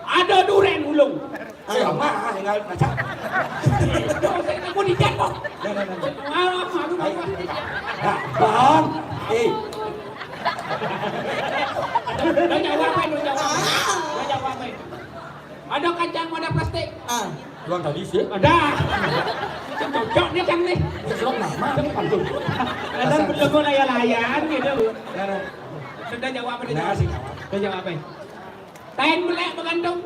Ada duren ulung. Ayo mah tinggal baca. Aku dijatuh. Bang, Udah jawab. Ada kacang, ada plastik. Luang tadi sih. Ada. Cocok dia kan nih. Selok nama kan pantun. Ada belum layan gitu. Sudah jawab apa? Nah, sih jawab. Sudah jawab apa? Tain melek bergantung.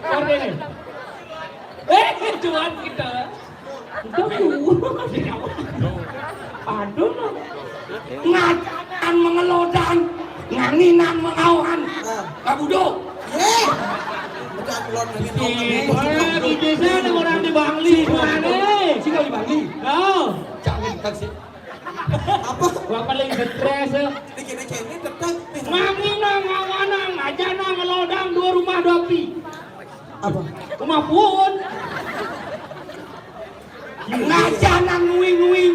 Kode nih. Cuan kita. Aduh. Ngacan mengelodan, nganginan mengawan. Kabudok. Bukan pelon lagi. Di desa ada orang di Bangli, mana? Sini di Bali. Kau. Jangan kasih. Apa? Gua paling stres. Dikini-kini tetap. Nganginan ngawanang, ajana ngelodang 2 rumah 2 pi. Apa? Rumah pun. Ngajanan nguing-nguing,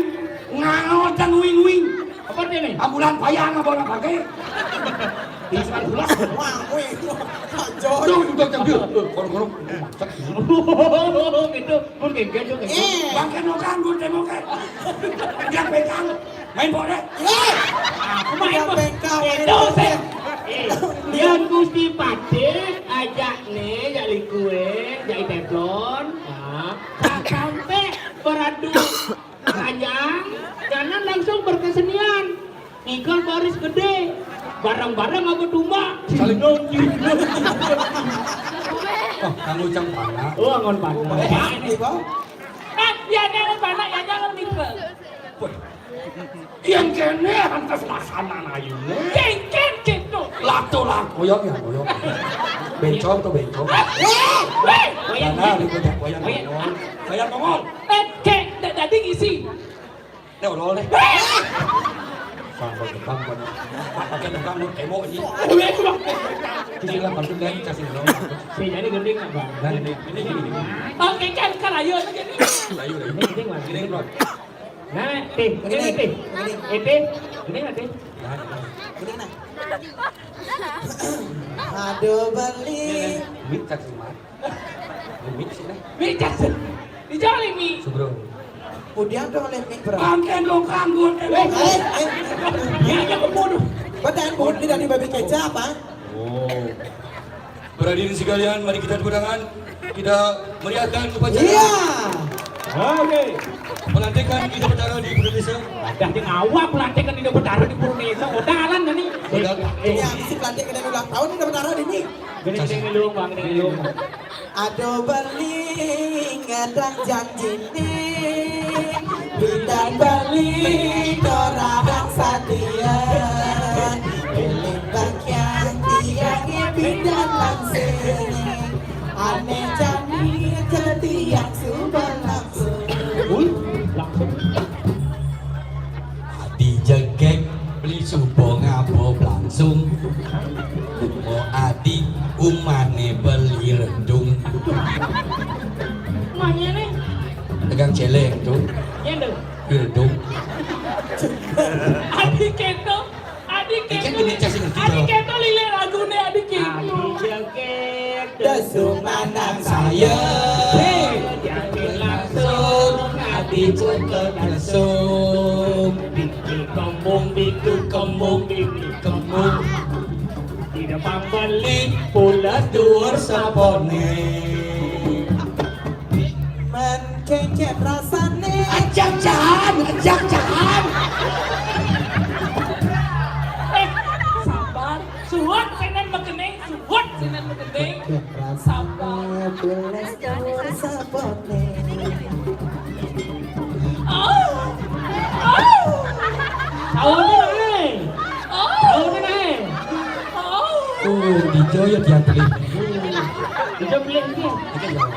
ngangodan nguing-nguing. Apa dia nih? Ambulan payang apa orang pakai? Isman pula. Wah, wih, Joy. Tuh, udah jauh. Korong-korong. Gitu, pun kayak gitu. Bangkan nokan, gue demokan. Jangan pegang, main bola. Aku main bola. Itu sih. Dian Gusti Pate ajak nih, jali kue, jali teflon. Sampai beradu kanyang, jangan langsung berkesenian. Ikan baris gede, barang-barang apa domba, saling nonji. Oh, kamu ucap panah. Oh, angon panah. Ya, Jangan panah, ya jangan mikir. Yang kene hantas laksana ayune. Kengken gitu. Lato lah, koyok ya, koyok. Bencong tuh bencong. Mana ribut ya, koyok ngomong. Koyok ngomong. Kek, tadi ngisi. Ini odol deh. Sampai ketang kan. Pakai tukang lu emo ini. Udah itu loh. Kisilah bantu dan kasih dong. Si jadi gending nggak bang? Dan ini gini. Oke kan ayo lagi nih. Layu layu. Ini gending bang. Gini bro. Nah, teh, ini teh, ini nggak teh? Ini nah. Aduh beli. Mik kasih mah. Mik sih dah. Bicara, dijali mi. Subro. Udah dong lemik bro. Bangken dong kanggut. Ya jangan bodoh. Badan bun tidak di babi kecap apa? Oh. Berhadirin sekalian, mari kita kudangan. Kita meriahkan upacara. Iya. Oke. Pelantikan Ida Betara di Purudesa. Ada yang awak pelantikan di Betara di Purudesa. Udah alan nih. Ini habis pelantik dan ulang tahun ini dapat darah ini. Gini dulu bang, gini dulu. Aduh beli ngadang janji nih. Bintang beli dorang sadia. Pilih bagian tiangnya bintang langsing. Aneh jadi ketiak subang langsung. Adi jegek beli subo ngabo langsung. Oh adi umane beli rendung. Mana nih? Tegang celeng tuh. Ya dong. Rendung. Adik keto, adik Ikan keto, gini casih ngerti adik dong. keto lile lagu nih adik keto. Adik keto. Desumanan saya. Jangan langsung, adik cukup langsung. Bikin kembung, bikin kembung. Tidak pambali, pulas dur sabone. Menkeket rasane. Ajak jangan. Sabar, suat senen bekening, sabar. Pulas dur sabone. Tahu nih. Oh di Joyo diantri. Kita beli ini.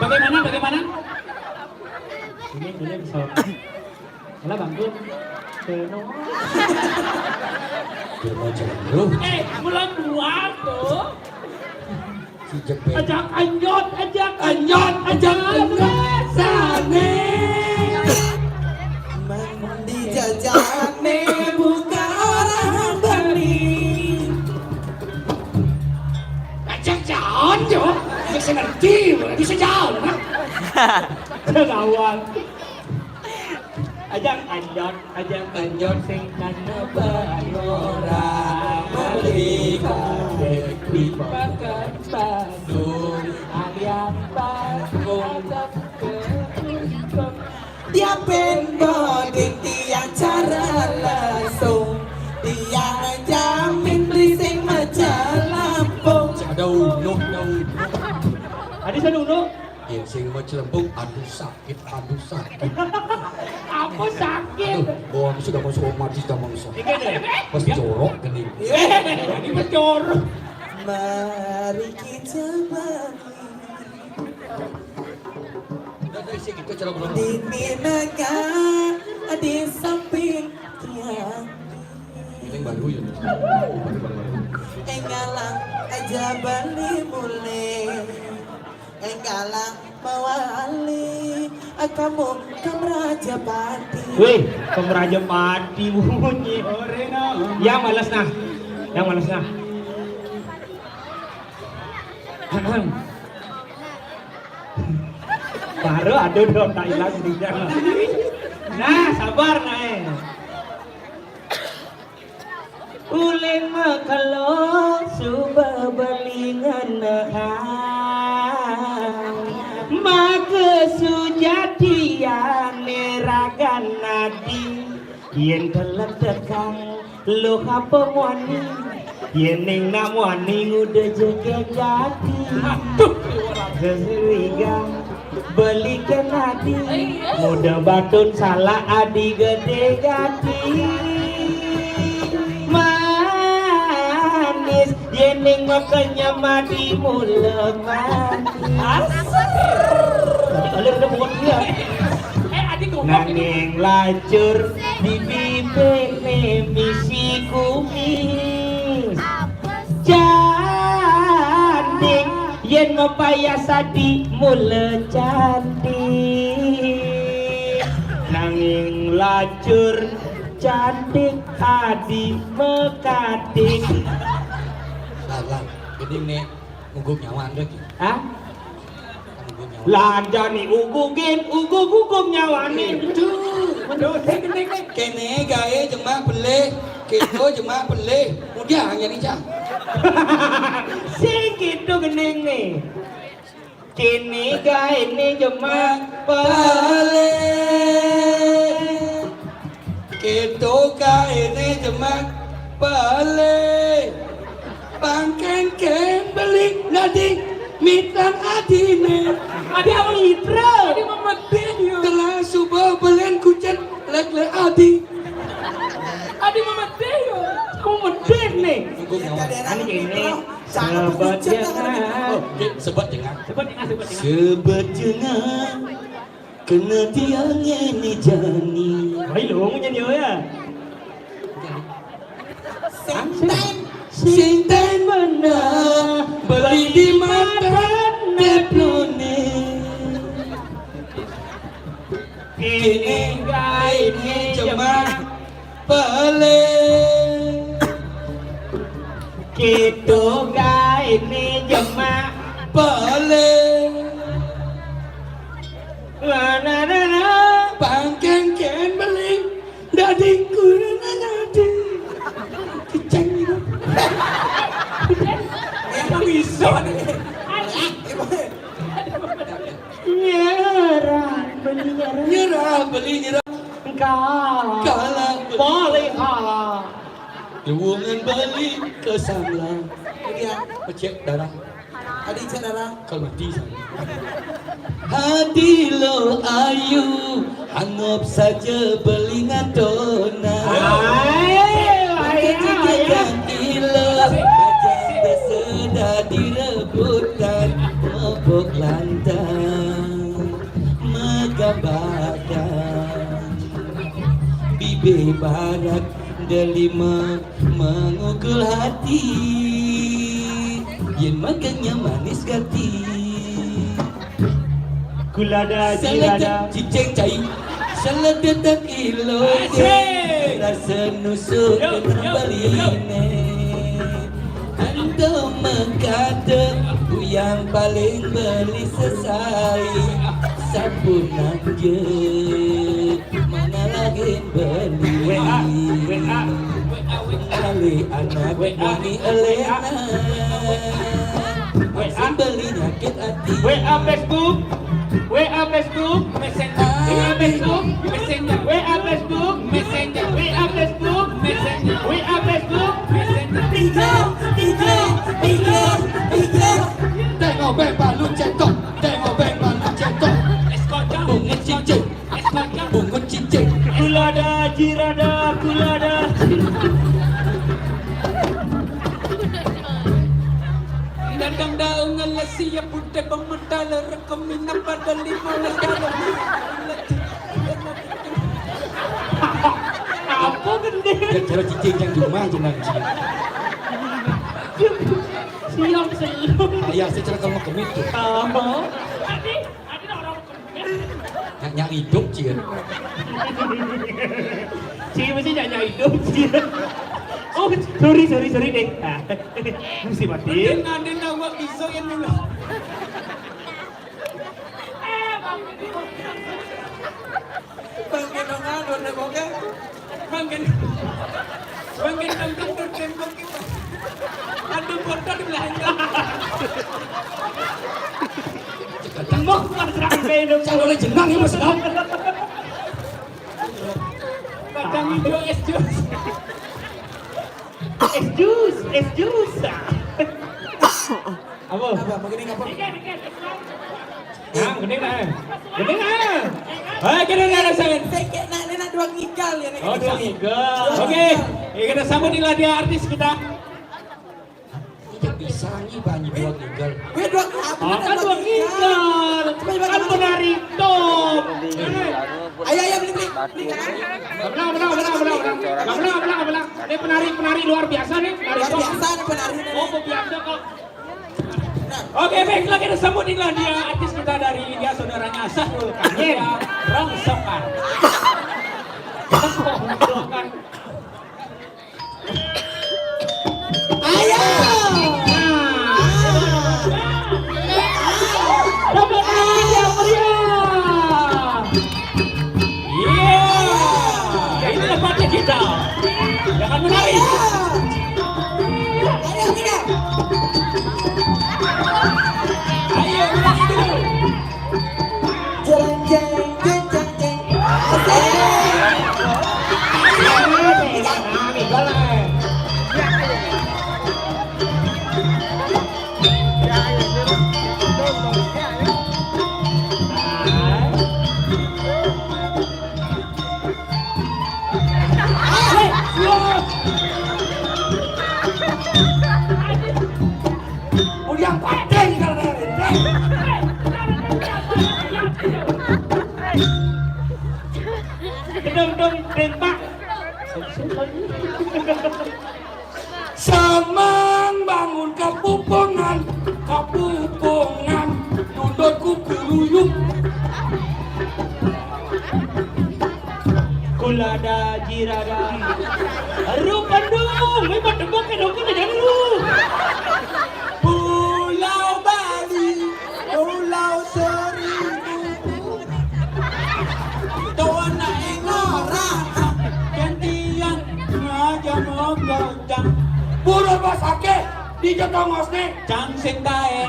Bagaimana? Ini bisa. Malah bangkut. Seno. Mau jalan. Bulan 2 tuh. Si Jepet. Ajak anjot. Sane. Di jajane bukan orang beli. saya ngerti, bisa jalan kan? Kawan. Ajang anjot sing kana bayora beli kabeh di pakan Bandung ayam bakung Dia ben boding tiang cara langsung Dia jamin berising macam Lampung Aduh, no. Adi saduno Ya, sing macam lembung, aduh sakit. apa sakit Aduh, oh, sudah masuk mati sudah masuk. iki deh Pas jorok gini. ini pecor Mari kita balik Udah dari sini kita cara belum. Di Minaga di samping tiang Ini yang baru ya. Enggalang aja balik mulai Enggalang mawali Kamu Raja Pati wih pemeraja mati bunyi yang malas nah baru aduh dong tak hilang tidak nah sabar naik ulin makalo suba belingan maka sujatian neragan nadi yen telat tekang lo apa wani yen ning namwani udah jaga jati keseriga belikan hati muda batun salah adi gede gati manis yening makanya mati mula mati alir udah bukan dia nanging lacur di bibik misi kumis cantik yen mapaya sadi mula cantik nanging lacur cantik hadi mekatik Lah, ini nih nguguk nyawa lagi. hah? Lanjani ugugin nyawani aduh Kene gawe jemaah beleh, kito jemaah beleh. Udah hanya nih cah. sikit tuh gening nih kini gawe ini cuma Beleh, kito gawe nih jemaah beleh. Pangken beli nadi mitran adine. ada apa mitra Telah subah belen kucen lek adi. kamu medit nih Nguguk nyawa. Ani ini Sangat sahabat hujan jangan Sebat jangan. sebut ingat Sebat jangan kena tiang ini jani. Ay, lu mau nyanyi ya? Sinten mana beli di mata neplone. Kini ini jemaah pale. Gitu guys ini jemaah Pale na pangken beli dadi kurang nadi. Keceng itu. Yang bisa nih nyerah Beli nyerah. kalah Kalah boleh kalah Lewungan beli ke Samla. Dia Cek darah Adik saudara kalau mati sana. Hati lo ayu hanggap saja beli ngatona. Kita ilo aja bersedah direbutan mabuk lantang megambarkan bibi barat delima mengukul hati yen makannya manis gati kulada salada jirada ciceng cai salada tak ilo rasa nusuk kena baline ando mengkata yang paling beli selesai sabun aja mana lagi beli kali anak bani Elena masih beli nyakit hati WA Facebook, WA Facebook, Messenger, WA Facebook, Messenger, WA Facebook, Messenger, WA Facebook, Messenger, WA Facebook, Messenger. tengok beng balu cetok tengok beng balu cetok bunga cincin bunga cincin Kulada, jirada, kulada. Dadang daun ngelasi ya putih pemedal rekemin pada 15 dalam. Apa gede? cara cincin yang cuma jenang cincin Siap selum. ayah secara kamu kemit tuh Adi orang yang hidup cian Cik mesti nyanyi hidup sih. Oh, sorry deh. Mesti mati. Ada nama pisau yang dulu. Bangkin dong anu nak oke. Bangkin dong tembok kita. Ada foto di belakang. Tembok pasrah kayak saya boleh jenang ya mas Dam Kadang itu es jus. Es jus. Apa? Apa begini apa? Yang gede lah. Kita ada sangat. Sekek nak dua gigal ya. Oh, 2 giga. Oke, kita sambutilah dia artis kita. tidak bisa nih banyak buat tinggal Weh dua apa? Oh, kan 2 giga. Kan penari top. Ayo beli. Belang. Ini penari luar biasa nih. Penari Luar top. biasa nih penari. Oh, biasa kok. Oke, baiklah kita sambutilah dia artis kita dari India, saudaranya Sahrul Kamil, Rongsokan. Ayo. Dapat tangan yang meriah. Iya, ini tempatnya kita. Jangan menari. Ayo kita. Ayo menari dulu. Jeng. yang paten kalau Dong tembak. Semang bangun kapupongan duduk kukuruyuk Kulada jirada. Rupan dong, memang tembak ke dong kita jangan lu. Pulau Bali, Pulau Seribu. Tawana engora, gantian ngajak ngajak. burung basake di jotongosne Cang sing tae.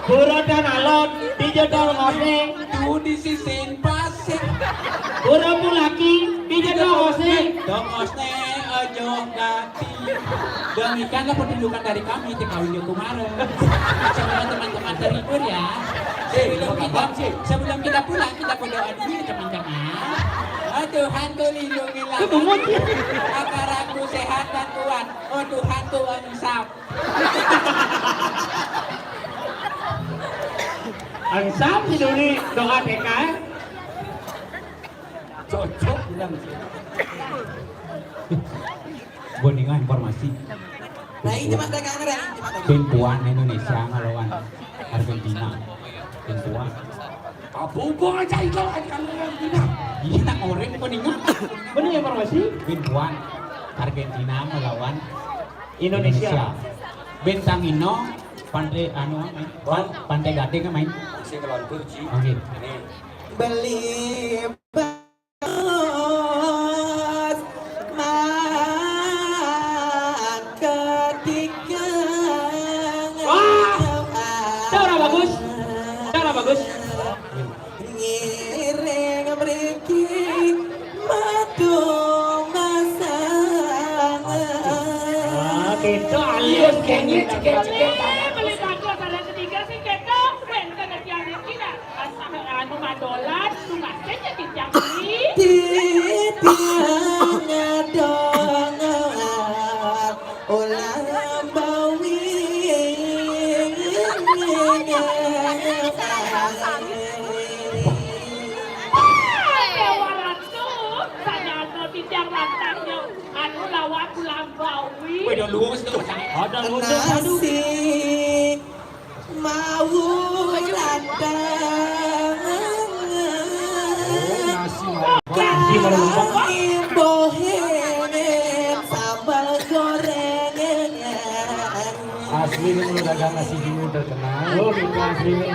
Pura dan alon di jodol ngosne. Tu di sisin pasir. Pura mulaki di jodol ngosne. Dongosne ojo ganti. Demikian penunjukan dari kami di kawin kemarin. Semoga teman-teman terhibur ya. Sebelum kita pulang kita berdoa dulu teman-teman. Oh Tuhan Tuh lindungilah kami. Agar aku sehat dan kuat. Oh Tuhan Tuh ansap. Ansam si Doni doa TK. cocok bilang Boningan informasi. Nah ini mah dagangan ya. Pembuan Indonesia ngelawan Argentina. Pembuan. kapupong aja ikan Argentina Iya orang boningan. Benar informasi? Pembuan Argentina melawan Indonesia. Bentang Ino Pantai anu main. Pantai Gading main. Masih kelantur Ci. Oke. Ini. Beli bas maka ketika Cara bagus. Cara bagus. ngiring beriki madu masang Kita alias kengit cekek. Beli bagus ada ketiga sih kita wenta ke tiang ini dah. Anu madolan, nu masih jadi tiang ini. titiangnya dongar ulang bawi Dewaran tu, saya anu di tiang lantangnya, anu lawan pulang bawi. Wih, dah luang situ macam. Ada nasi mau ladang Nasi malu lumpang. bohenen sambal goreng Asli ini menurut dagang nasi dulu terkenal. Oh, kita asli ni.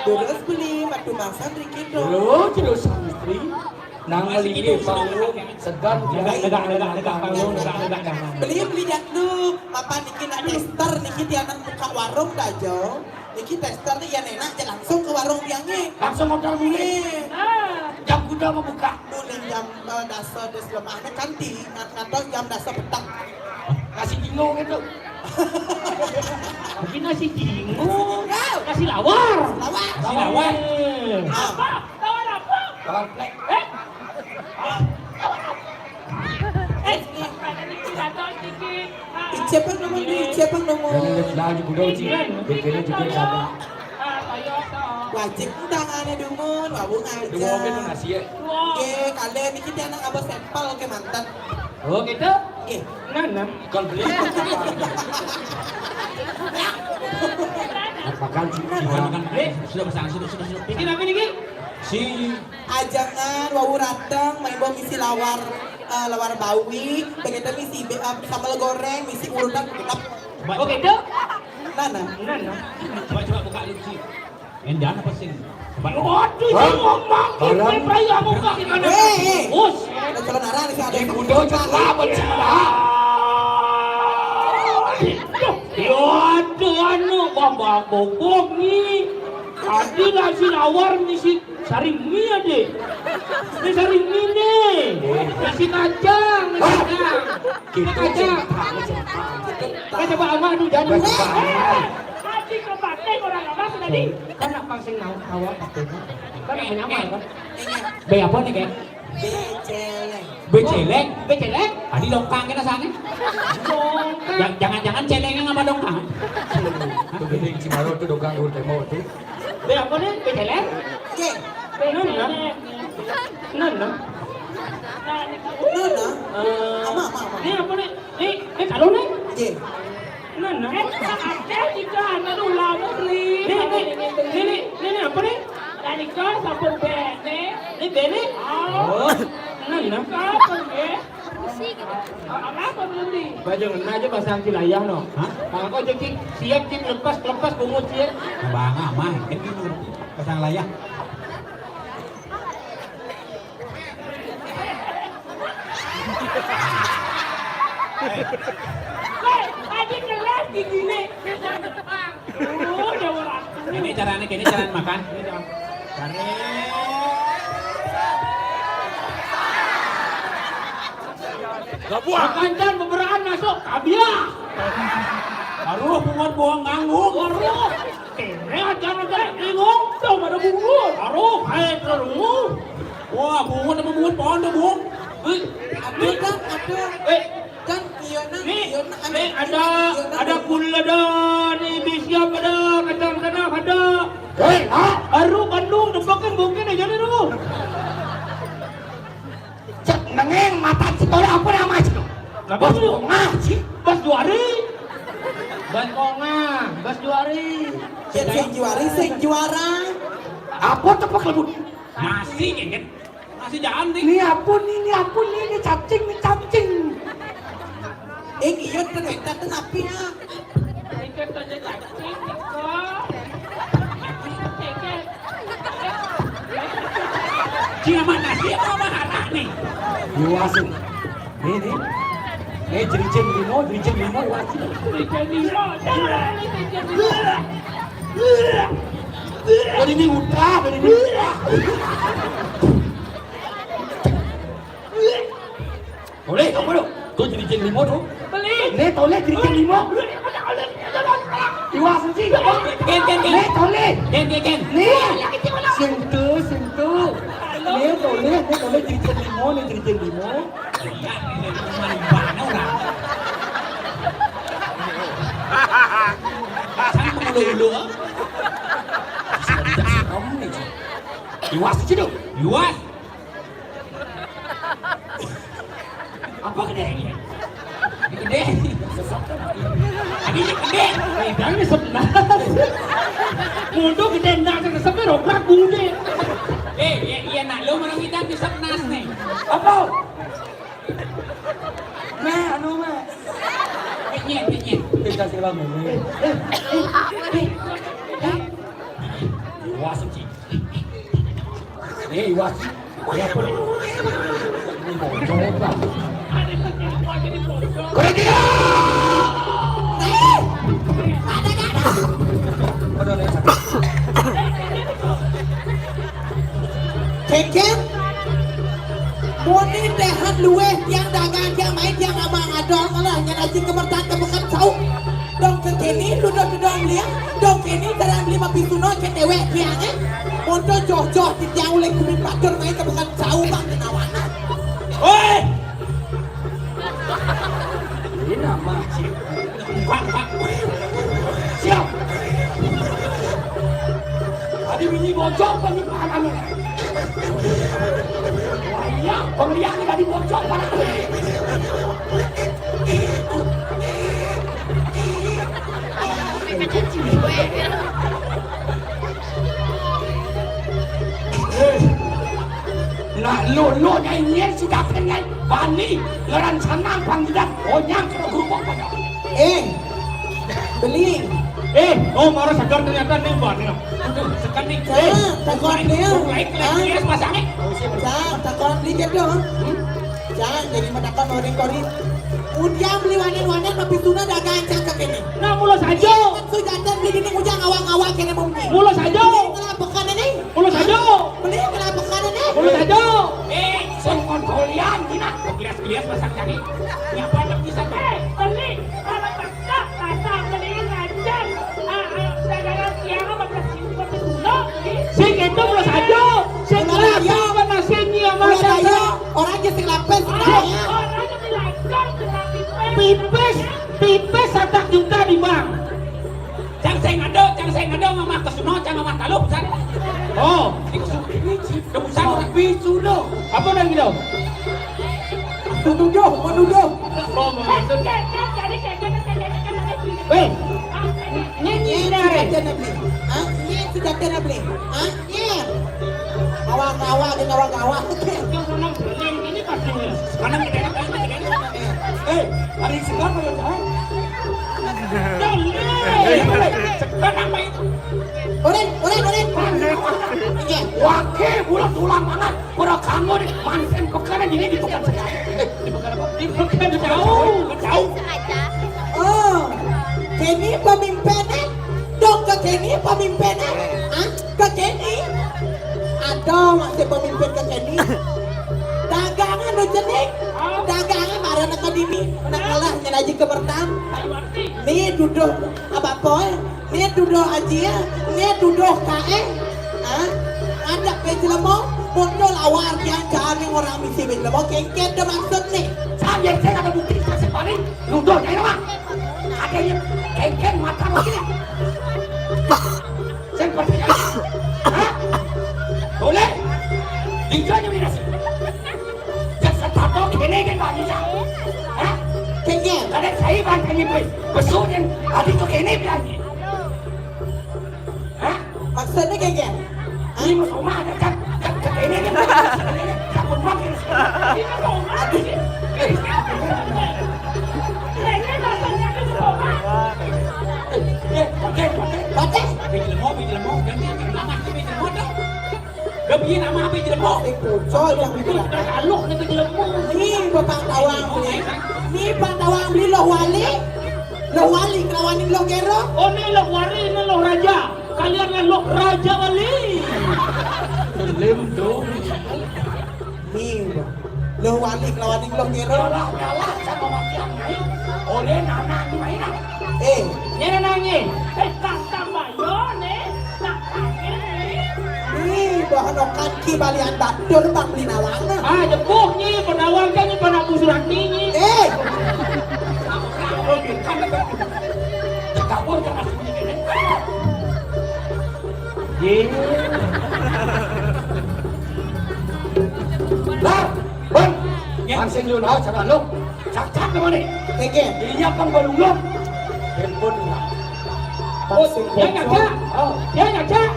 terus beli madu masan Riki dong Lo tidak istri. Nang melili panggung segan Legak panggung, legak. beli dulu papa Niki nak tester Niki dia nak buka warung dah jo Niki tester nih ya enak aja langsung ke warung diangnya Langsung modal mulai. Jam kuda mau buka. dulu jam dasar des lemahnya kanti atau jam dasar petang Nasi jingung itu. Mungkin nasi jingung. Nasi lawar. lawan Nasi lawar. Apa? Lawan apa? Kawan plek. Ada ni kita tahu sikit. Siapa nomor ni? Siapa nomor? Jadi lagi budau Ci. Bikinnya juga ada. Ayo toh. Wajib tangannya dumun, wabung Dua aja. mobil tuh nasi ya. Oke, kalian ini kita anak abah sampel ke mantan. Oh, kita. Eh, Nana. Ikan beli. Makan Ci. Makan. Sudah pesan, sudah. Bikin apa ni, Ki? Si ajangan wawu ratang, main bawa misi lawar bawi, begitu misi sambal goreng, misi urutan, tetap. Oh, kita. Nana. Nana. Coba buka dulu sih. Endan apa sih? Waduh, dia ngomong. Kita peraya muka di mana? Hei, Us. ada calon arah nih ada. di budau juga bencana. Yo ada anu bambang bogok ni. Tadi nasi lawar ni si saring mie ade. Ni saring mie ni. Nasi kacang, nasi kacang. Kita Kacang. Kacang coba awak tu jadi. Hati ke batin orang apa tadi? Kan nak pangsing awak apa? Kan nak menyamar kan? B apa nih kayak? Beceleng. B celeng. B celeng. Tadi dongkang kita sana. Jangan-jangan celengnya sama dongkang. Begini Cimaro tuh dogang gue temo tuh. B apa ni? B celeng. Oke, Nana. Nana. Nana. Ama. Ni apa ni? Ni kalau ni? Oke. Nana. Ada jika anak tu lama beli. Ni apa ni? Dan kau sabun bene. Ni bene. Oh. Nana. Kau pergi. Apa beli? Baju ngena aja pasang cilayah no. Hah? Kalau kau jadi siap cip lepas bungut siap. Bang amah, kan gitu. Pasang layar. Hei, tadi kelas gigi ni. Oh, dewaran tu. Ini caranya makan. Makan beberaan masuk kabiah. Aduh, buang nganggung. Waruh. Kene aja bingung dong ada bungut. Waruh, hai terus. Wah, bungut apa bungut pohon tuh bung? Ada kan, ada. Eh, Kan Iona, nih ada kul ada nih bisiap ada kacang tanah ada. Hei, Baru Bandung dempakan mungkin aja nih dulu. cek nengeng mata citoleh apa nama itu? Bos ngaji. Bas Juari. Bas Konga, Bas Juari. Sing juara. Apa tepak lebut? Nasi kan? Nasi jangan nih. Ini apa ini cacing. Ion kan weta tenapi ya. Ikan saja cacing. Iwas. Ini. Jering limo iwas. Jering limo, jangan jering limo. Dari ini udah. Boleh, kamu dong. Tuh jering limo tuh. Beli. Nih, toleh jering limo. Iwas sih. Ken. Nih, toleh. Ken. Nih, sentuh. Nih, toleh jering limo. Mana orang? Sang melulu. Iwas sih dong. Luas. Apa gedenya? Gede. Ini gede. Pedangnya 11. Mundur gede nak sampai robrak bunde. Iya nak lo orang kita bisa nas nih. Apa? Anu. Penyet. Kita sila mulu. Iwas sih. Iwas. Ya boleh. Ini bodoh lah. Ada yang jadi bodoh. Korek dia. Kengken, Moni dehat luwe yang dagang yang main yang abang adol malah yang aji kemertaan kebukan cau. Dong kekini duduk liang, dong kini dalam 5 pisuno ke dewek liangnya. Untuk joh tidak oleh kumin pagar main kebukan cau bang kenawana. Oi! Ini nama Pak. Siap. Tadi bunyi bocor penyimpanan. Wah iya, pembeliannya tadi bocor parah. Nah, lo nyanyian sudah pengen bani ngeran sanang panggilan onyang ke gerubuk pada. Beli. Marah segar ternyata nih bani. Sekarang nih. Takon dia. Lagi pasangnya. Takon dikit dong. Jangan jadi matakon orang-orang. Udah beli wanen mapituna dagang cakep ini. Nah, mula saja. Su jantan beli ini ujang awang-awang kena mumpi. Mula saja. Kenapa kan ini? Mula saja. Beli kenapa kan ini? Mula saja. Sen kontrolian gina. Bias pasang kaki. Ngapa tak bisa Beli. Kalau tak pasang beli aja. Dagangan siang apa pesino. Sing itu mula saja. Sing kelapa mana sini sama saja. Orang yang selapes sebenarnya. Orang yang dilakukan pipes 1 juta di bank. Cang saya ngado mama kesuno cang mama talup san. Oh, Kebusan orang Bisuno. apa lagi dong? Menuduh. Oh, maksud. Weh, nyanyi dari. Ini sudah kena beli. Awang-awang dan awang-awang. Yang senang yang ini pasti. mana gede. Hari segar pada jalan. Sekarang apa itu? Urin. Wakil bulan tulang mana? Pura kamu di manten pekanan ini di tukang saya. Bukan jauh. Oh, Kenny pemimpinnya. Dong ke Kenny pemimpinnya. Ke Kenny. Aduh, masih pemimpin ke Kenny. Dagangan lo jenik. Dagangan marah nak kadimi. Nak kalah nyelaji kebertan. Nih duduk apa poy? Nih duduk aja. Nih duduk kae. Ada pejelemo. Muncul awal yang kami orang misi pejelemo. Kengket dah maksud nih. Saya ada bukti kasih paling. Nuduh nyai nama. Ada yang kengken mata begini. Saya percaya. Boleh? Tinggalnya minus. Tato kene kan bagi saya. Kengket. Kalau saya bantanya besok yang adik tu kene bilangnya. Maksudnya kengket. Ini rumah ada kan kene kan. Takut makin. Baca. Bijelemo ganti nama bijelemo dah. Lebih nama apa jelemo? Pucol yang bilang. Alok na jelemo. Ini Bapak Tawang beli. Ini Pak Tawang beli loh wali. Loh wali kawanin loh gero. Oh ni lo wari ni lo raja. Kalian ni lo raja wali. Lim tuh. Nih loh wali kawanin loh gero. Kalah sama makian naik. Oleh nana di mana? Ni nangis. Tak tambah yo ni. Tak nangis. Nih bahanokan ki balian batur bang beli nawang. Ah jepuk ni penawang kan ni penabu surat ni. Oke, kan kabur jangan sembunyi ini. Lah, bang, pansing lu nahu cara lu, cak nama ni. Oke. Dia pang balung lu, handphone lah. Oh, dia ngajak. Dia ngajak.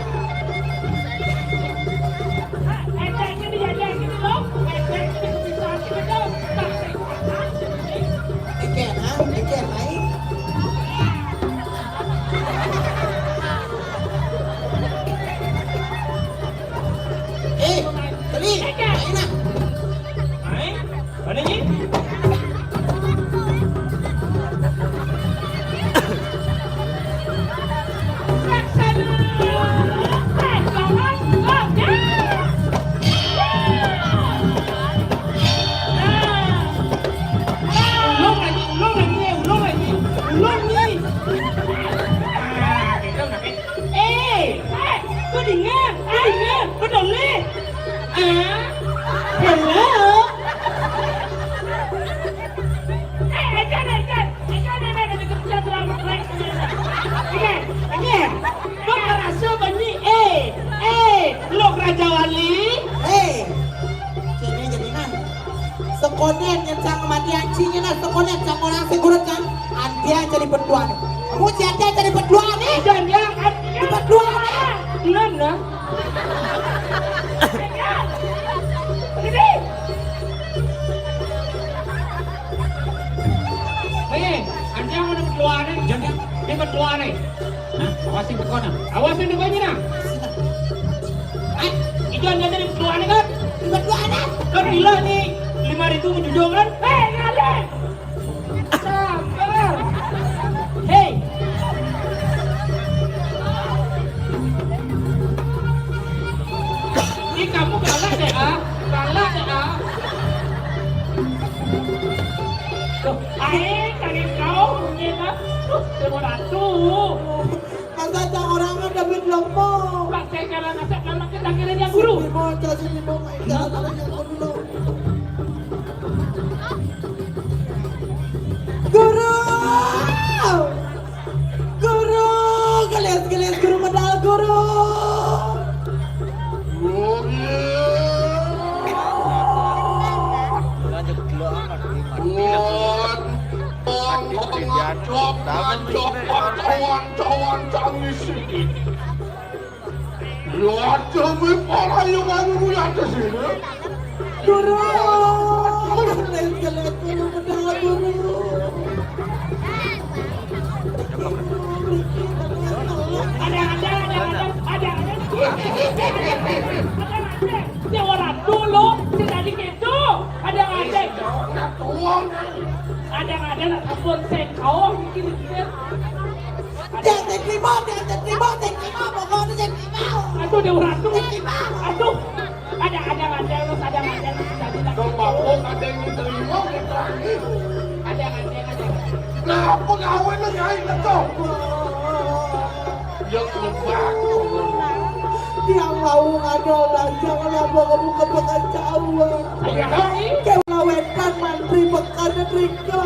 Eken naik. Tadi, naik nak. Mana ni? Raja Wali. Kini jadi nan. Sekonen yang sang mati anjingnya nan. Sekonen sang orang segurut kan. Antia jadi berdua nih. Kamu siapa jadi berdua nih? Dan yang Berdua nih. Nana. Anda yang mana berdua nih? Jangan dia berdua nih. Awasin berkona. Awasin di banyak nah. Ikan dia jadi berdua nih kan? Berdua nih. Kan gila nih 5.000 menjujur kan? Hei ngale. Sabar. Hei. Ini kamu galak deh ah. Galak deh ah. Air kali kau punya kan? Semua ratu. Masa cang orang ada duit lomo. Pak saya kalah nasab kalau kita kira dia guru. Sini mau main jalan yang dulu. Guru. Guru. Geles guru medal guru. Guru. Geles guru medal guru. Ada. Dia orang dulu, tidak gitu. Ada. Ada nak kabur sekau mungkin. Jangan terima, pokoknya jangan terima. Aduh dia orang tu. Aduh. Ada. Kemabuk ada yang terima Ada. Nah, pengawin lu nyai betul. Yang lebak. Yang mau ngadola janganlah buka bekan cawa. Kau lawekan mantri bekan rika.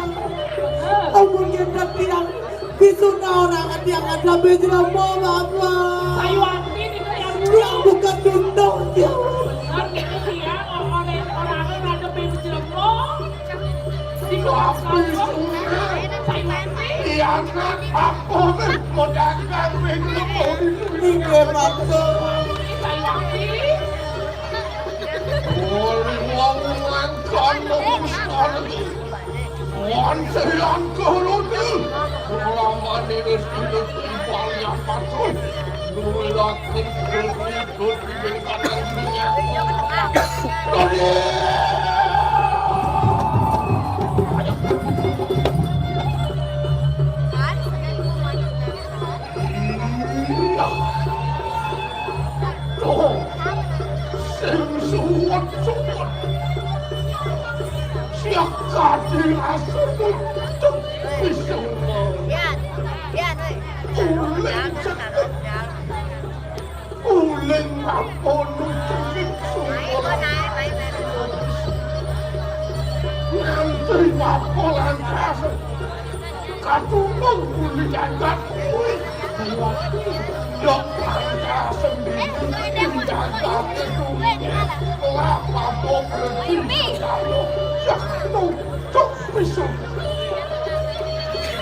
Amun yang tiang bisuna orang yang ada bejra mama. Sayuanti ni yang Yang bukan tunduk dia. Nanti dia orang ada bejremo. Di bawah Sayuanti. Anak aku modalkan bejremo. Ini mata. Sayuanti. Orang kan Wan seyan kelutu. Orang ini sudah paling patut.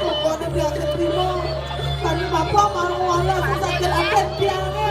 Pokoknya dia keterima. Tadi bapak mau wala sakit akan tiangnya.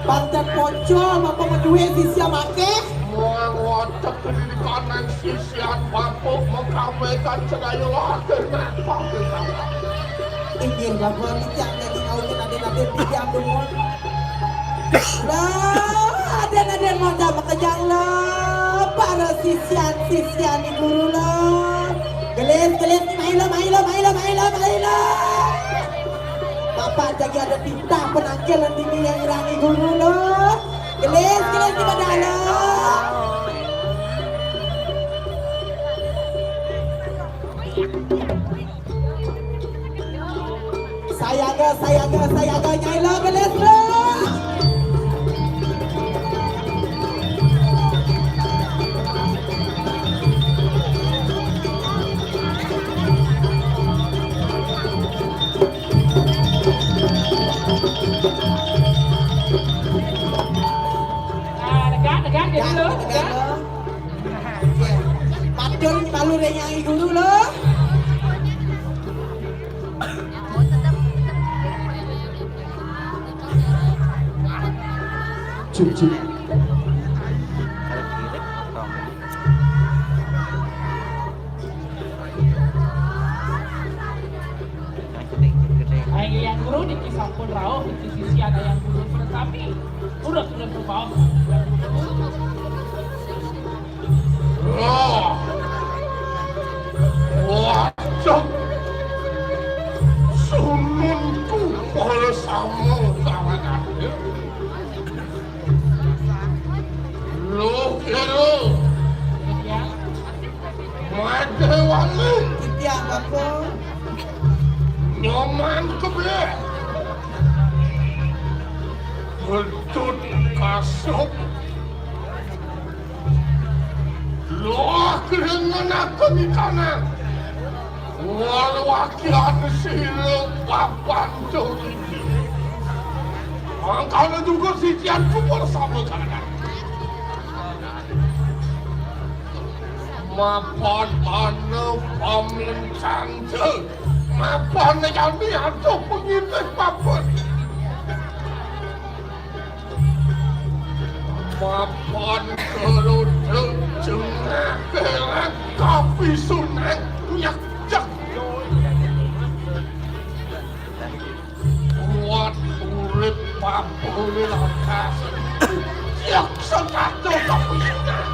Pantat pocong, bapak mau duit di siapa ke? Inggir bapak bijak jadi ngawin aden-aden bijak dulu. Lah, aden-aden mau dapat kejang lah. Para sisian di guru lah. Gelis ni maila. Bapak jaga ada tinta penangkilan tinggi yang irangi guru lah. Gelis di badala. Sayaga nyaila gelis lah. Degan dulu. Padahal ni malu dia nyanyi dulu lah. Cuk. Yang guru di kisah pun rauh di sisi ada yang guru tetapi udah terbawa. Wajah sumunku oleh sama kawanan lo kira Madewali Tiap apa? nyoman kebe bertut kasut lo keringan aku di kanan wakilan sila papan ini angkana juga si Tianku bersama kanan mapan anu pamlincang Apa nih kami atau pengintai papun? Mapan kerudung jengah kelak kopi sunang nyak-nyak buat urip papun lakas yak sekatu kopi sunang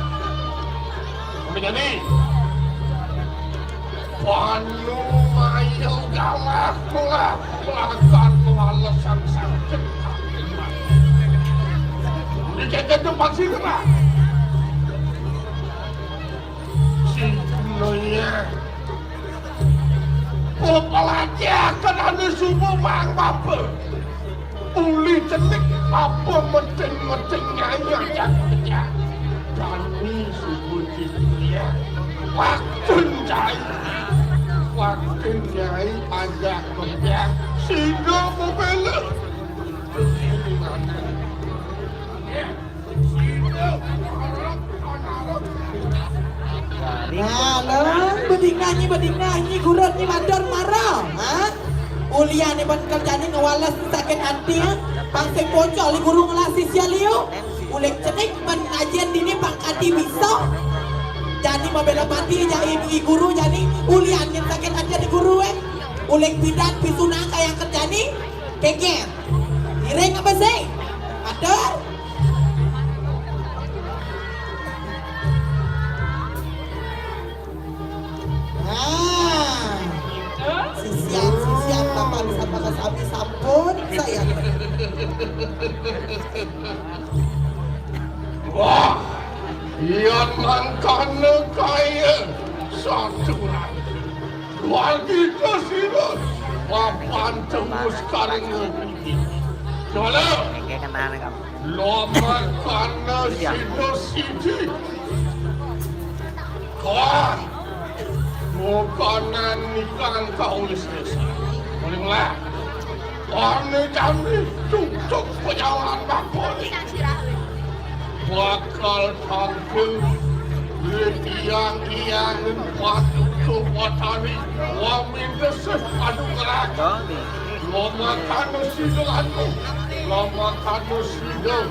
begini panu mayu galak lakan walasan sakit Dikit tempat sini lah. Sinonya. Popalaja kan ada subuh bang bapa. Uli cenik apa meting nyanya kerja. Kami subuh dia. Waktu jai ajak kerja. Sino membela. Nah, beding nyanyi gurun ni mandor marah, ha? Ulian ni ban kerja ni ngawalas sakit hati, ha? Pangsek pocok li guru ngelasi sia liu. Ulek cenik ban ngajian dini bang kadi bisa. Jadi membela mati jadi guru jadi ulian yang sakit hati di guru Ulek bidan pisunang kayak kerja ni keker. Ireng apa sih? Mandor. Siap tanpa bisa pakai sampun saya. Wah, yang langkah kaya satu lagi ke sini, papan tembus karing Coba lama karena sini kau bukanan ikan kau selesai. Bolehlah. Orang kami tutup perjalanan bapa ni. Bakal tampil yang patut kewatani. Wamin desek adu gelak. Lama kanu sidolanmu. Lama kanu sidol.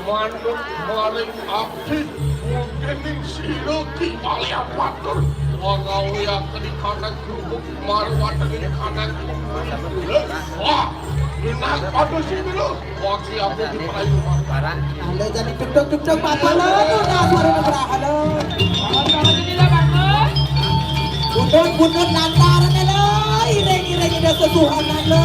Manuk maling aktif. Mungkin sido kibali apatur. Orang yang di kanan kerubuk marwah di kanan wah enak pada sini lo waktu aku di Melayu Halo jadi tuk-tuk papa lo udah baru berapa lo bundut lantaran lo ireng udah sesuhanan lo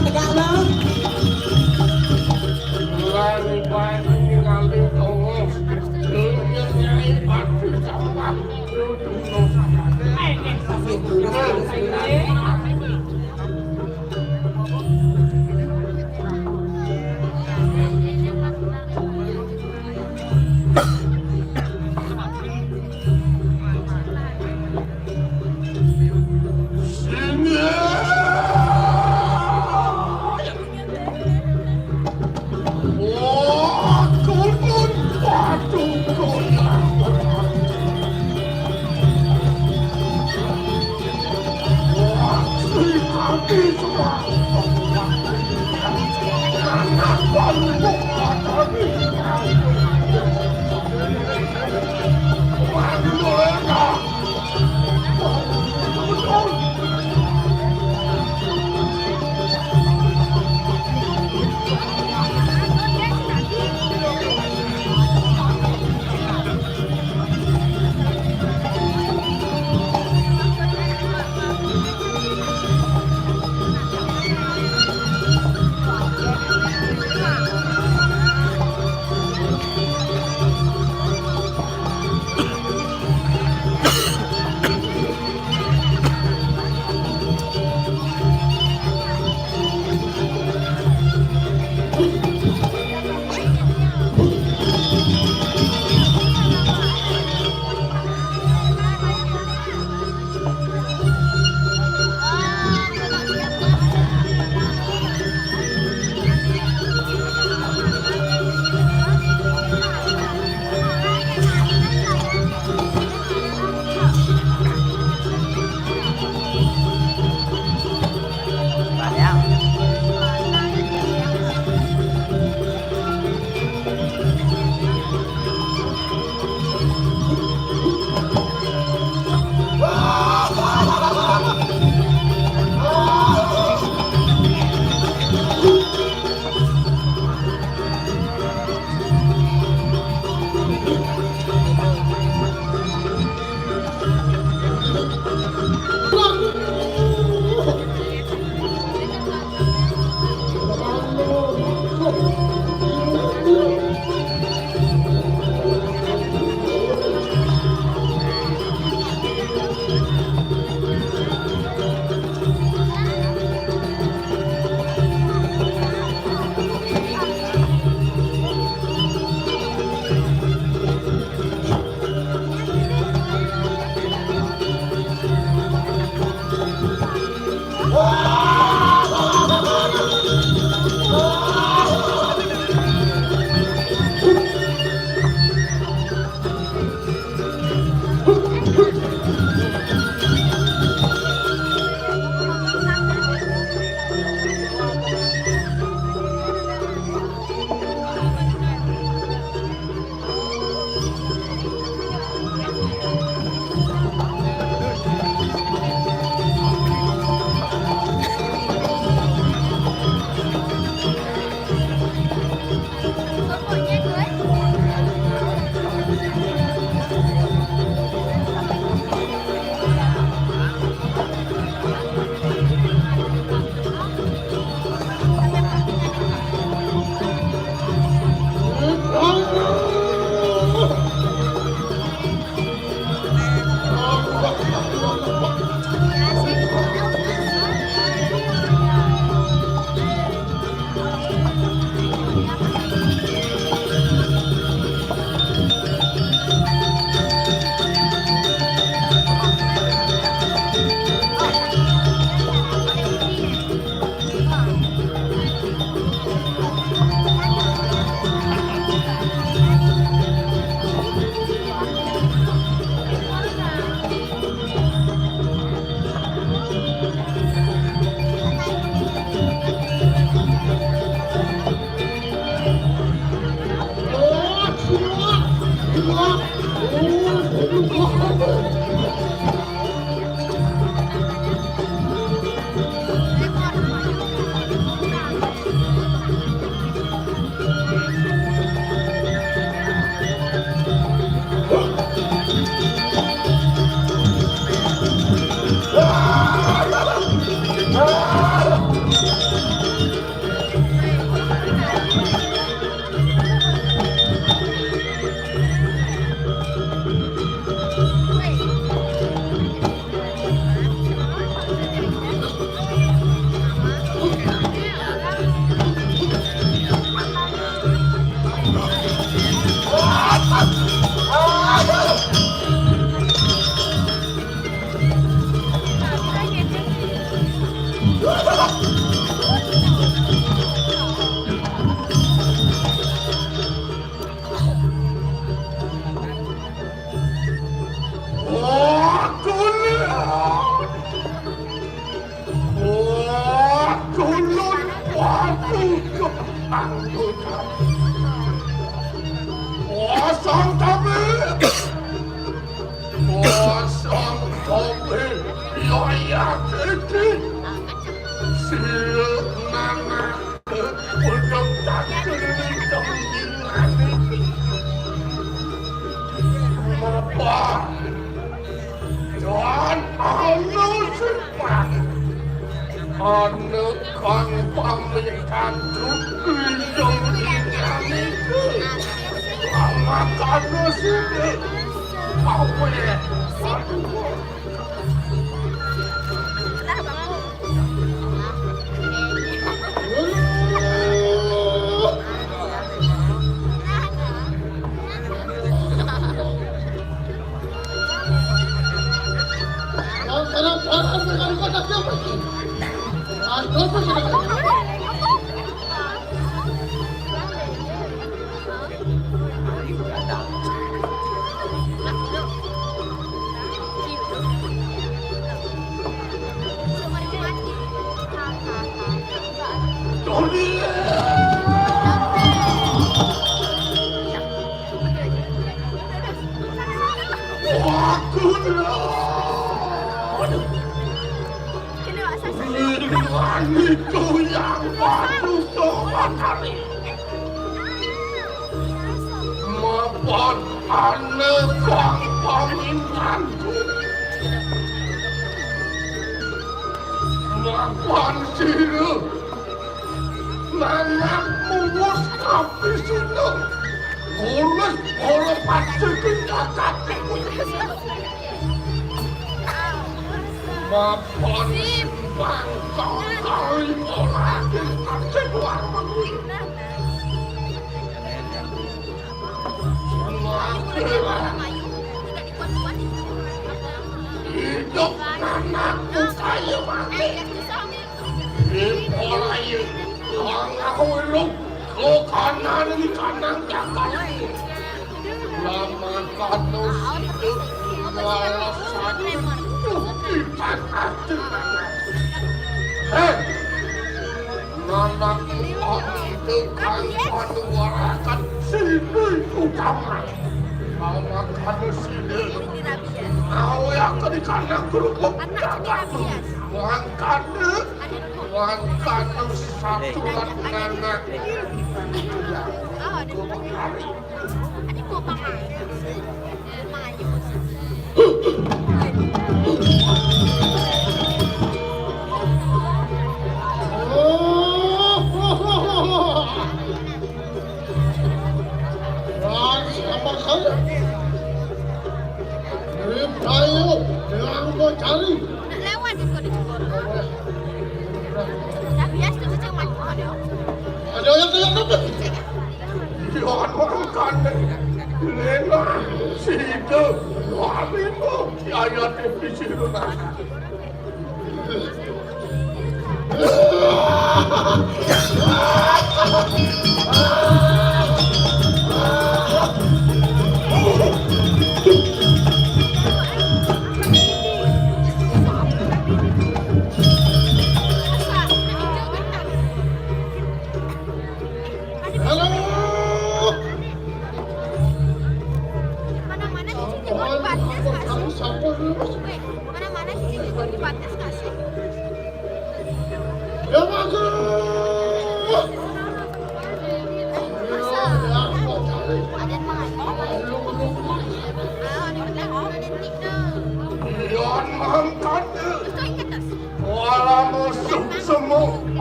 negak lo lari baik mengalih tongos kenyai batu sama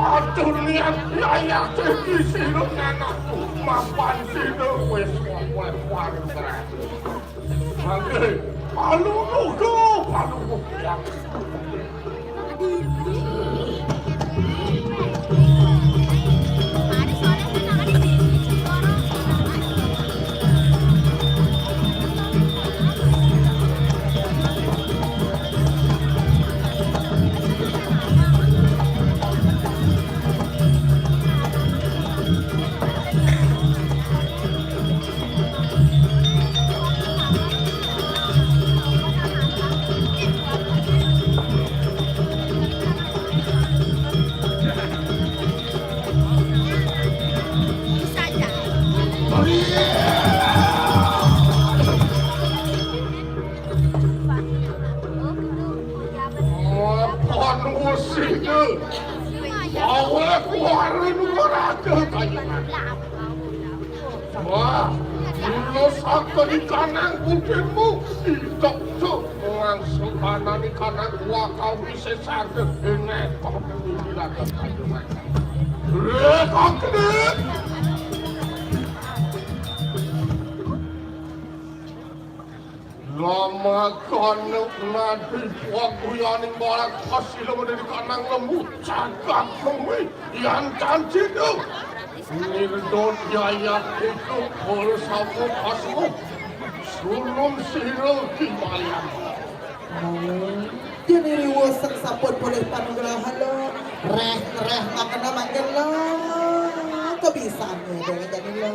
Aduh lihat layak jadi sirung anakku mapan sirung wes wes warung berat. Oke, palu yang. Wah, akan di kanan kupingmu, tidak tuh langsung kanan di kanan gua kau bisa sakit ini kau bilang ke kayu mereka. Kau kena. Lama kanuk nanti waktu yang barat kasih lama dari kanan lembu cakap kami yang cantik tu. Nirdon yayat itu harus aku kasmu sulung sirul kimayan. Jadi riwasang sapot boleh panugrahan lo, reh makan makan lo, kebisaannya boleh jadi lo.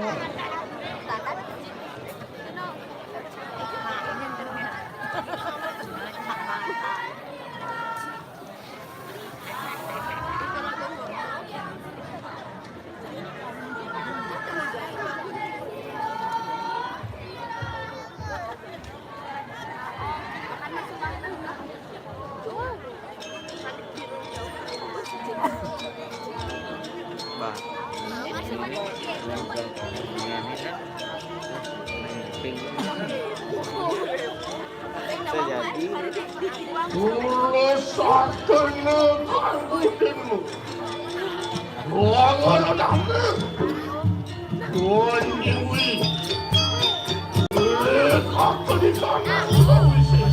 Sakena kangkutmu, wangan adamnya, wanyiwi, kakak di kanan kau bisa.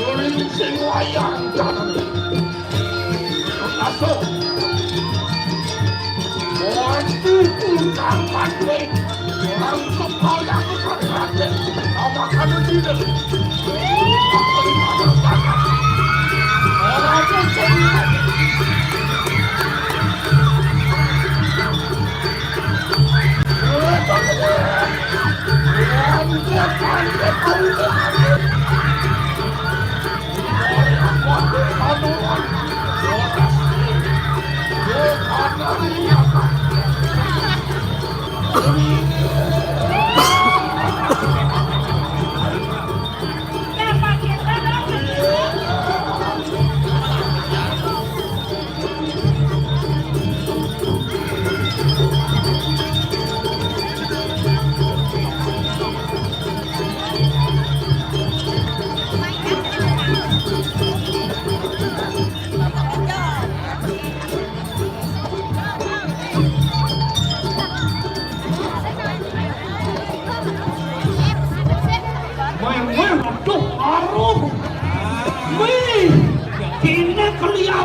Suling sing wayang jati. Masuk. Waktu kurang pandai. Orang kepala kerajaan. Nama kamu tidak. Orang kecil.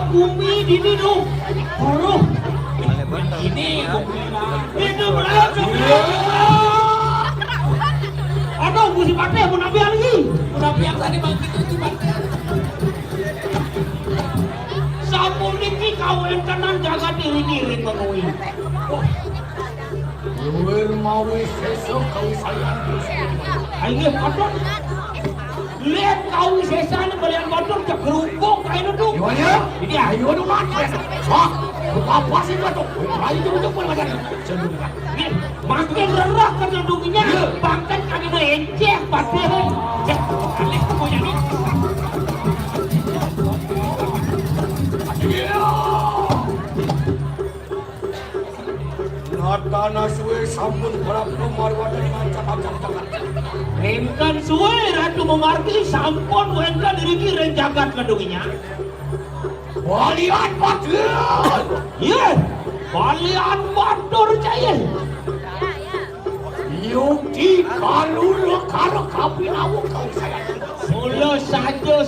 Bumi di sini, huruf ini itu berapa? Aduh, musim pakai mau nabi lagi. Tapi yang tadi bang itu pakai. Sampun ini kawin tenan jaga diri menui. Luar mau sesok kau sayang. Ayo kotor. Lihat kau sesana belian kotor ke kerupuk kayak itu. Gimana? Ini ayo dong mas. Wah, apa sih itu? Ayo duduk pun macam ni. Makin rerak kedudukannya, bahkan kami dah encik pasti. Alih kau jadi. Tanah suwe sampun berapa nomor wadah macam-macam. Renkan suwe ratu memargi sampun renkan diri renjagat kedudukannya. Balian batur. Iya, balian batur caya. Yuki kalau kapi awak kau sayang. Mula saja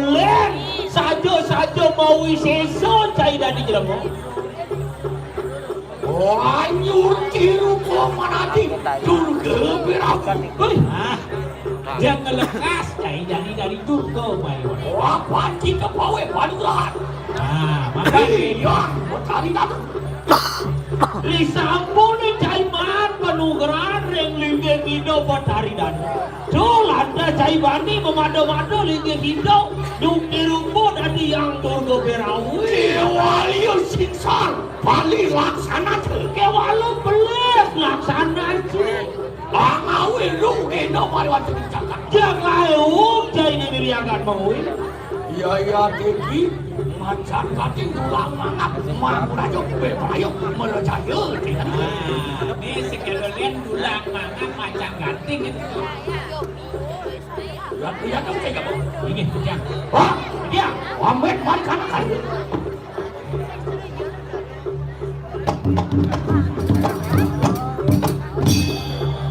len, saja mau seso cai dari jelema. Anyur tiru pemanati durga beraku. Jangan lekas cai dari durga bayu. Apa kita pawe paduran? Maka iya, berkali datang. li sampun cai man penugeran reng lingge kido patari dan. Landa cai bani memado-mado lingge kido dung dirumbo dari yang durga berawu. Wali sinsar bali laksana Kewalu beles laksana cik. Bangawe lu eno mari waktu dicatat. Jangan cai ini diriakan mengui. Ya teki macam kating tulang mangap marajo bebayo melejaya. Ini sekalian tulang mangap macam ganting itu. Ya kamu cakap apa? Ini yang. Wah, dia amet mari kan.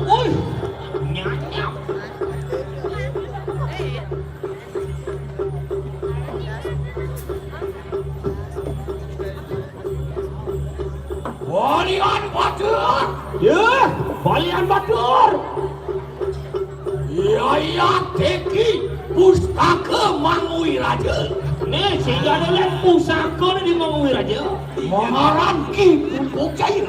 Ui, nyanyap. Balian batur. Ya, balian batur. Ya teki pustaka mangui raja. Nih, sehingga ada lihat pusaka ni mengui raja. Mengaran ki pupuk jaya.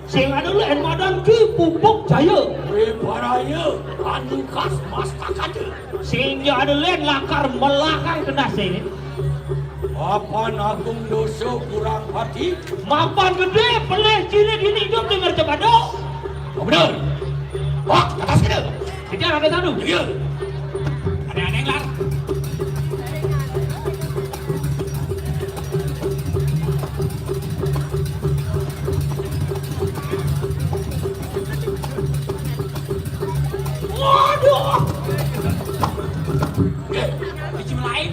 Sehingga ada lihat madan ki pupuk jaya. Reparaya anukas mastakaja. Sehingga ada lihat lakar melakang kena sini. Apa agung dosa kurang hati? Mapan gede, pelih cilik ini hidup dengar cebado. Oh benar. Wah, atas kita. Kejar ada satu. Ya. Ada yang lar. Waduh. Bicim lain.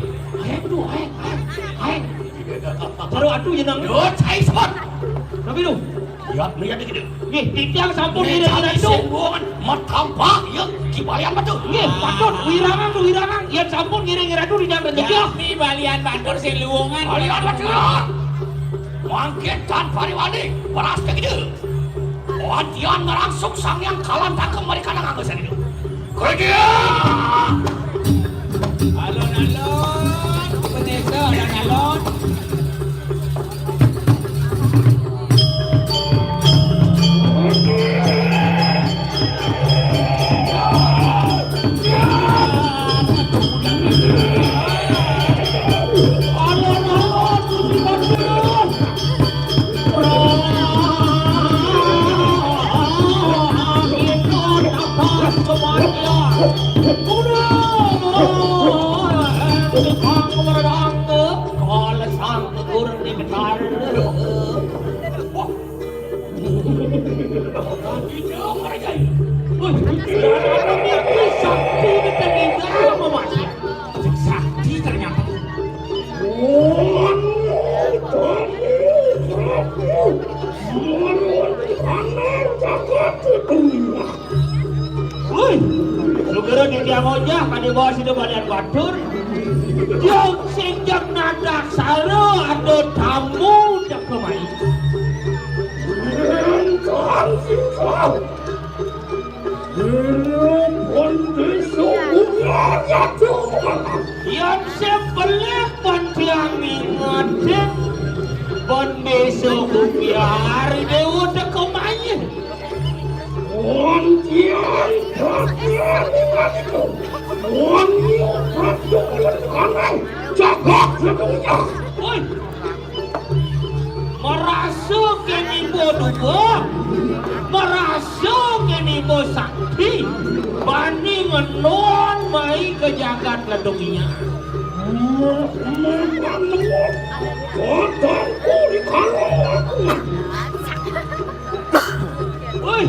Hai. Baru atuh jenang. Yo, cai sempat. Tapi tu. Ya, lihat kita. Nih, tiang sampun Ini ini dengan cai itu. sembuhan. Mat tampak, ya. Kibalian betul. Nggih, patut wirangan, yen sampun ngiring-ngira dulu di dalam rezeki. Ini balian batur si luwungan. Balian betul. Mangkin dan pariwani beras begitu. Wadian ngerangsung sang yang kalan tak kembali karena nganggus ini. Kerja. Alon-alon, penesa alon-alon. Sakti ternyata. Woi, segera dia ngojah pada bawah situ balian batur. Jauh sejak nadak saro ada tamu dak kemai. Yang sebelah pantiang ingat bon besok biar dewa dak kemai. Woi, merasa kini bodoh, merasa kini sakti, bandingan non mai ke jagat ledungnya. Woi,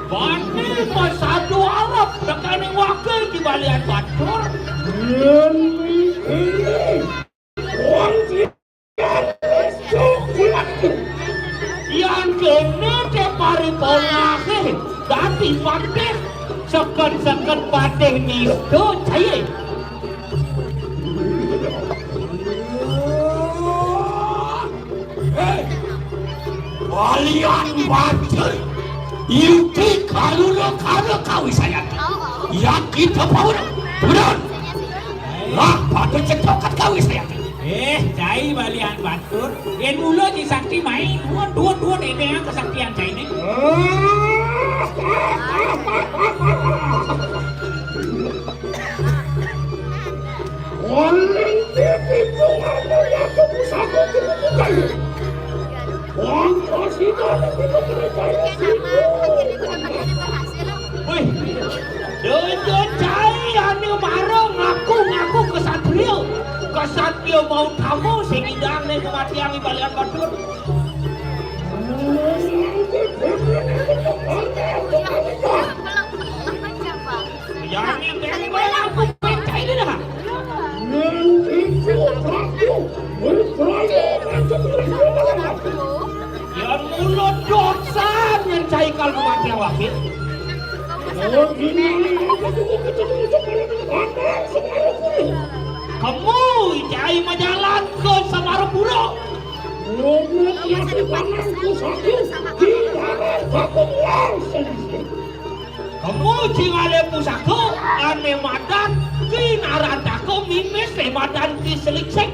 banding masadu Arab dengan wakil di balian batur. Yang kena ke paripolake dati pandeh sekan pandeh nisto caya. Balian batur. Yuki kalau kau saya. Yang kita power. Benar. Lah patut cetokat kau saya. Cai balian batur. Yen mula di sakti main. Dua ini yang kesaktian cai ini. Wih, dojo cai anu marong ngaku kesatria mau tamu sing indang ning kematian di balian batur. Yani dari mana aku cai dia dah. Yang mulut dosan yang cai kal kematian wakil. Kamu cai majalan ke Samarapura. Kamu cingale pusaka ane madan kinaran tako mimes le madan ki seliksek.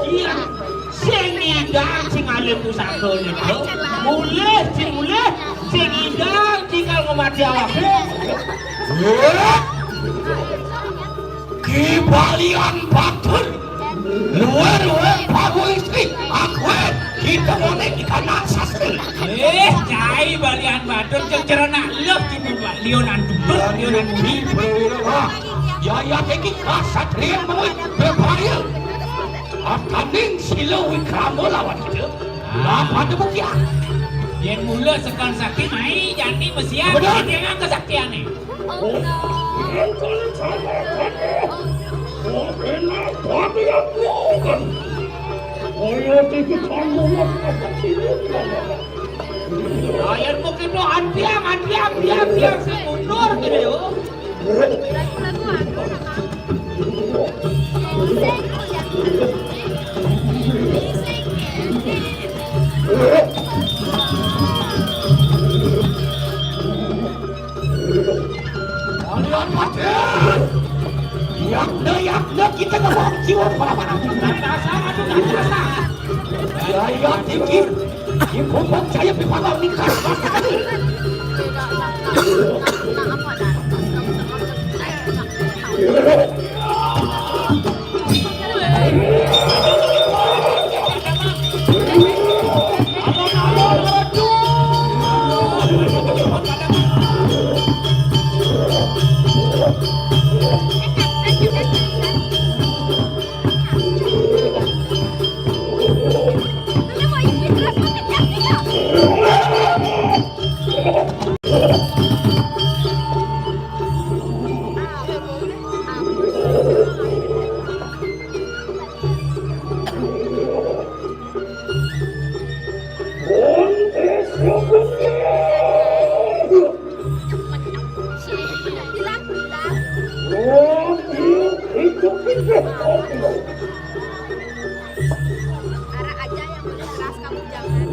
Iya, sing idang cingale pusaka itu mulai sing idang tinggal ngemati awake. Kibalian batur. Luar pagu istri aku kita boleh dikana sasri. Cai balian batur cerana leuh ciput lionan duduk lionan bumi. Ya teki kasatria mau berbahaya. Kambing silo wikramo lawan kita. Apa tu buktian? Yen mula sekal sakti mai janti mesian dengan kesaktiane. Ayan mo kino, andiam, si mundur gitu yo. Kalian mati! Yak kita nggak mau jiwa kemana-mana. Saya tinggi, ibu bang saya berpalau nikah. Arah aja yang udah keras, kamu jangan.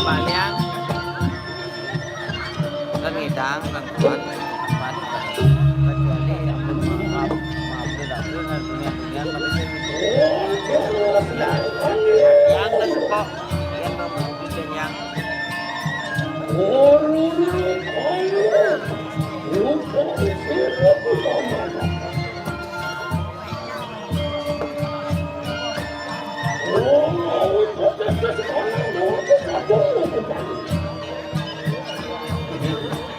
Paliang Langidang Langkuan kecuali yang maaf tidak dengan dunia yang lespo yang mau bikin yang Masih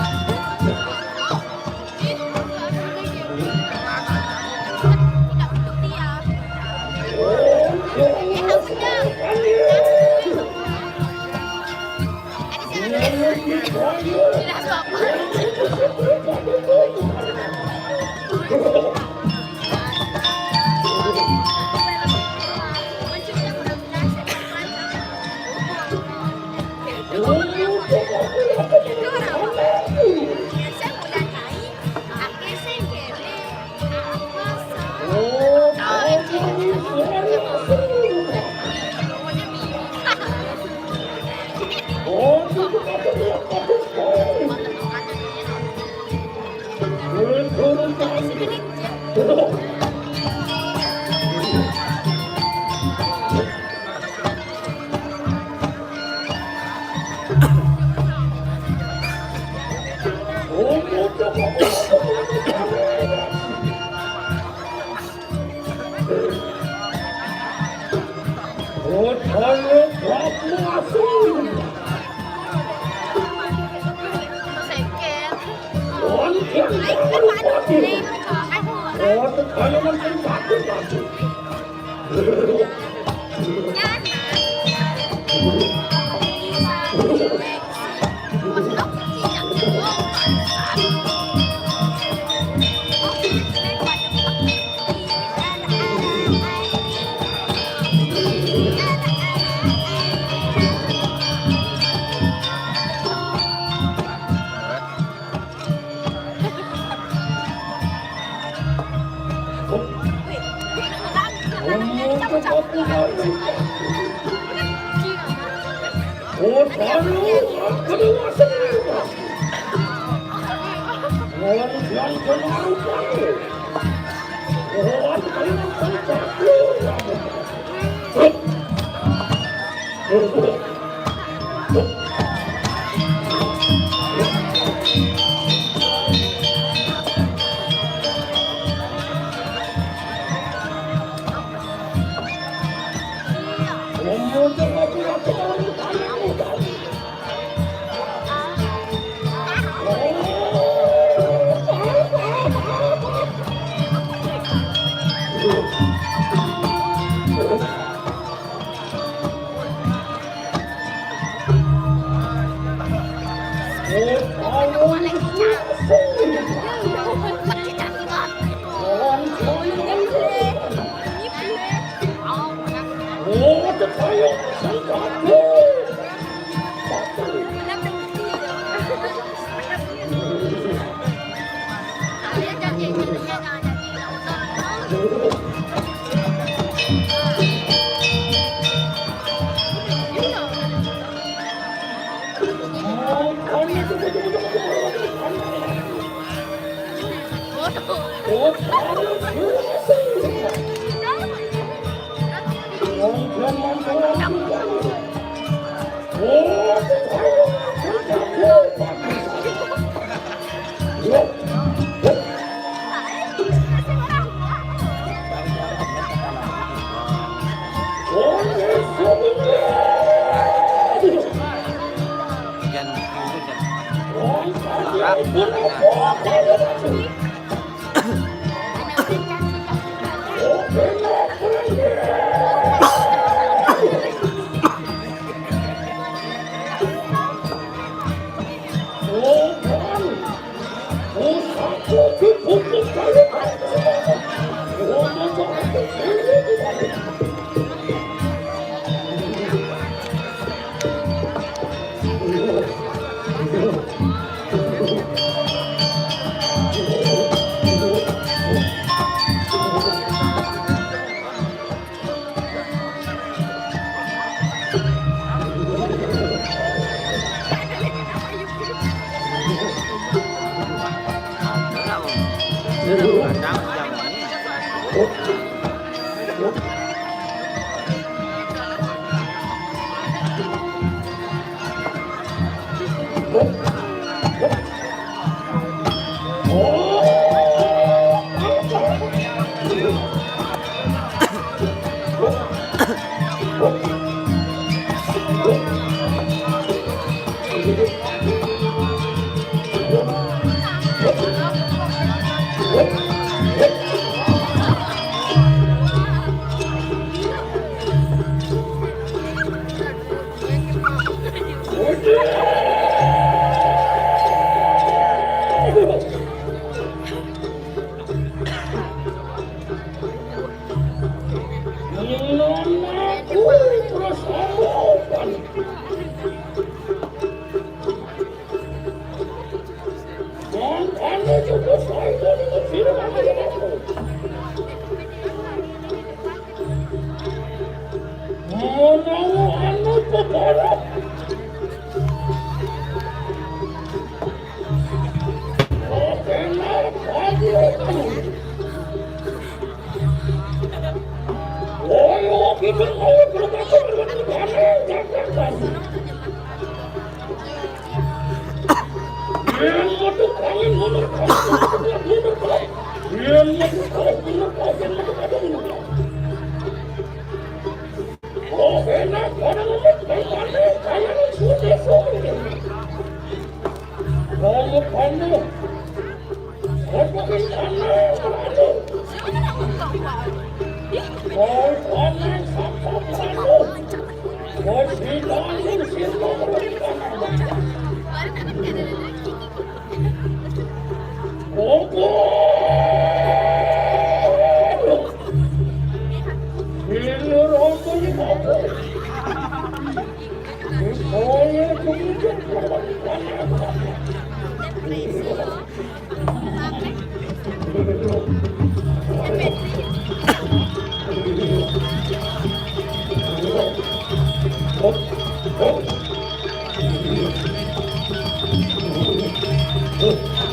ada kak, kita yang abang. Tidak untuk diam. Tidak apa-apa. Mencurinya mudah-mudahan saya Oh.